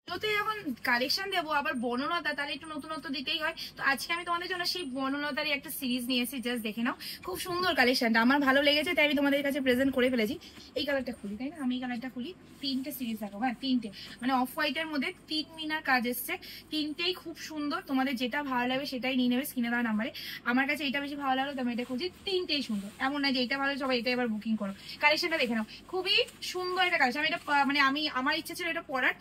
ভিডিওতে যখন কালেকশন দেবো আবার বর্ণলতা, তাহলে একটু নতুনত্ব দিতেই হয়। তো আজকে আমি তোমাদের জন্য সেই বর্ণলতারই একটা সিরিজ নিয়ে এসেছি, জাস্ট দেখে নাও। খুব সুন্দর কালেকশনটা, আমার ভালো লেগেছে তাই আমি তোমাদের কাছে প্রেজেন্ট করে ফেলেছি। এই কালারটা খুলি, তাই না? আমি এই কালারটা খুলি। তিনটে সিরিজ দেখো, হ্যাঁ তিনটে, মানে অফ হোয়াইটের মধ্যে 3 মিনার কাজ এসছে। তিনটেই খুব সুন্দর, তোমাদের যেটা ভালো লাগবে সেটাই নিয়ে নেবে স্ক্রিনে দেওয়া নাম্বারে। আমার কাছে এটা বেশি ভালো লাগলো তো আমি এটা খুঁজি। তিনটেই সুন্দর, এমন না যে এটা ভালো সবাই এটা এবার বুকিং করো। কালেকশনটা দেখে নাও, খুবই সুন্দর একটা কালেকশন। আমি এটা মানে আমার ইচ্ছে ছিল এটা পরার,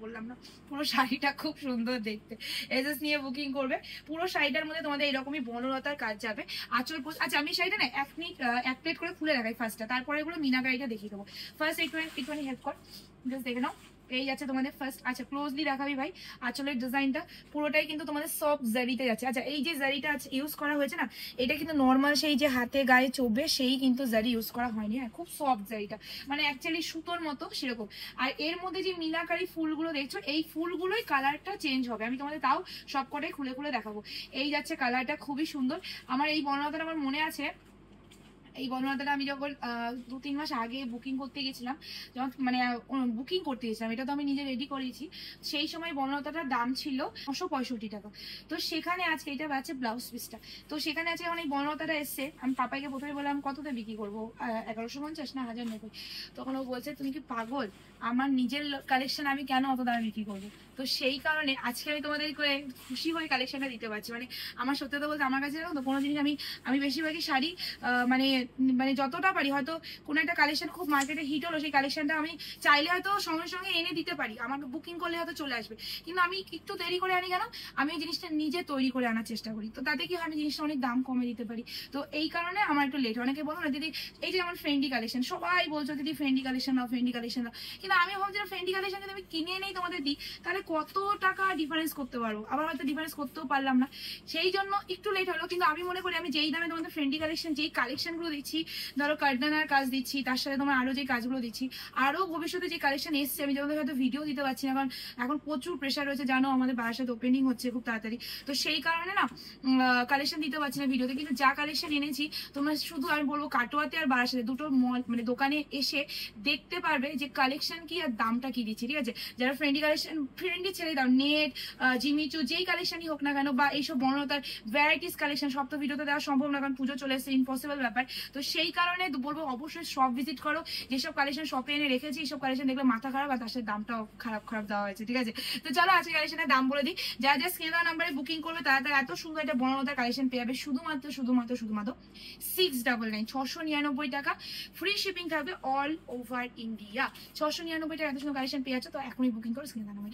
বললাম না, পুরো শাড়িটা খুব সুন্দর দেখতে। এজেস নিয়ে বুকিং করবে। পুরো শাড়িটার মধ্যে তোমাদের এরকমই বনলতার কাজ যাবে। আঁচল আচ্ছা, আমি শাড়িটা না এক প্লেট করে খুলে রাখাই ফার্স্টটা, তারপরে এগুলো মিনাকারিটা দেখিয়ে দেবো। ফার্স্ট একটুখানি হেল্প কর, জাস্ট দেখে নাও। এই যাচ্ছে তোমাদের ফার্স্ট, আচ্ছা ক্লোজলি দেখাবি ভাই। আঁচলের ডিজাইনটা পুরোটাই কিন্তু তোমাদের সফট জারিতে যাচ্ছে। আচ্ছা, এই যে জারিটা ইউজ করা হয়েছে না, এটা কিন্তু নর্মাল সেই যে হাতে গায়ে চোবে সেই কিন্তু জারি ইউজ করা হয়নি, হ্যাঁ খুব সফট জারিটা, মানে অ্যাকচুয়ালি সুতোর মতো সেরকম। আর এর মধ্যে যে মিনাকারি ফুলগুলো দেখছো, এই ফুলগুলোই কালারটা চেঞ্জ হবে। আমি তোমাদের তাও সবকটাই খুলে খুলে দেখাবো। এই যাচ্ছে কালারটা, খুবই সুন্দর। আমার এই বর্ণনাটা আমার মনে আছে, এই বর্ণনাটা আমি যখন 2-3 মাস আগে বুকিং করতে গেছিলাম, যখন মানে বুকিং করতে গেছিলাম, এটা তো আমি নিজে রেডি করেছি। সেই সময় বর্ণনাটার দাম ছিল 965 টাকা। তো সেখানে আজকে এটা আছে ব্লাউজ পিসটা। তো সেখানে আছে যখন এই বর্ণনাটা এসছে, আমি পাপাইকে প্রথমে বললাম কততে বিক্রি করবো, 1150 না 1090। তখন ও বলছে তুমি কি পাগল, আমার নিজের কালেকশন আমি কেন অত দামে বিক্রি করবো। তো সেই কারণে আজকে আমি তোমাদের খুশি হয়ে কালেকশনটা দিতে পারছি। মানে আমার সত্যি কথা বলতে আমার কাছে তো কোনো জিনিস আমি বেশিরভাগই শাড়ি মানে মানে যতটা পারি, হয়তো কোনো একটা কালেকশন খুব মার্কেটে হিট হলো, সেই কালেকশনটা আমি চাইলে হয়তো সঙ্গে সঙ্গে এনে দিতে পারি, আমাকে বুকিং করলে হয়তো চলে আসবে। কিন্তু আমি একটু দেরি করে আনি কেন, আমি এই জিনিসটা নিজে তৈরি করে আনার চেষ্টা করি। তো তাতে কি হয়, আমি জিনিসটা অনেক দাম কমে দিতে পারি। তো এই কারণে আমার একটু লেট। অনেকে বলো না দিদি এই যে আমার ফ্রেন্ডি কালেকশন, সবাই বলছো দিদি ফ্রেন্ডি কালেকশন নাও, ফ্রেন্ডি কালেকশন নাও। কিন্তু আমি ভাবছি ফ্রেন্ডি কালেকশন যদি আমি কিনে এনেই তোমাদের দিই, তাহলে কত টাকা ডিফারেন্স করতে পারবো, আবার হয়তো ডিফারেন্স করতেও পারলাম না। সেই জন্য একটু লেট হলো। কিন্তু আমি মনে করি আমি যেই দামে তোমাদের ফ্রেন্ডি কালেকশন, যেই কালেকশনগুলো দিচ্ছি, ধরো কার্ডানার কাজ দিচ্ছি, তার সাথে তোমার আরো যে কাজগুলো দিচ্ছি, আরো ভবিষ্যতে যে কালেকশন এসছে, আমি তোমাদের হয়তো ভিডিও দিতে পারছি না, কারণ এখন প্রচুর প্রেশার রয়েছে, জানো আমাদের বারাসাত ওপেনিং হচ্ছে খুব তাড়াতাড়ি। তো সেই কারণে না কালেকশন দিতে পারছি না ভিডিওতে। কিন্তু যা কালেকশন এনেছি তোমরা শুধু আমি বলবো কাটোয়াতে আর বারাসাতে দুটো মানে দোকানে এসে দেখতে পারবে যে কালেকশন কি আর দামটা কি দিচ্ছি, ঠিক আছে? যারা ফ্রেন্ডি কালেকশন, ফ্রেন্ডি ছেড়ে দাও, নেট জিমিচু যেই কালেকশনই হোক না কেন, বা এইসব বর্ণতার ভ্যারাইটিস কালেকশন, সব তো ভিডিওতে দেওয়া সম্ভব না, কারণ পুজো চলে এসেছে, ইম্পসিবল ব্যাপার। তো সেই কারণে বলবো অবশ্যই শপ ভিজিট করো। যেসব কালেকশন শপে এনে রেখেছি, এইসব কালেকশন দেখলে মাথা খারাপ, আর তার সাথে দামটাও খারাপ খারাপ দেওয়া হয়েছে, ঠিক আছে? তো চলো আজকে কালেকশনের দাম বলে দিই। যা যা স্ক্রিনে দেওয়া নাম্বারে বুকিং করবে তারা তারা এত সুন্দর একটা বর্ণতার কালেকশন পেয়ে যাবে শুধুমাত্র 699 699 টাকা। ফ্রি শিপিং থাকবে অল ওভার ইন্ডিয়া। 699 টাকা এত সুন্দর কালেকশন পেয়ে যাচ্ছ। তো এখনই বুকিং করো স্ক্রিনে দেওয়া নাম্বারে।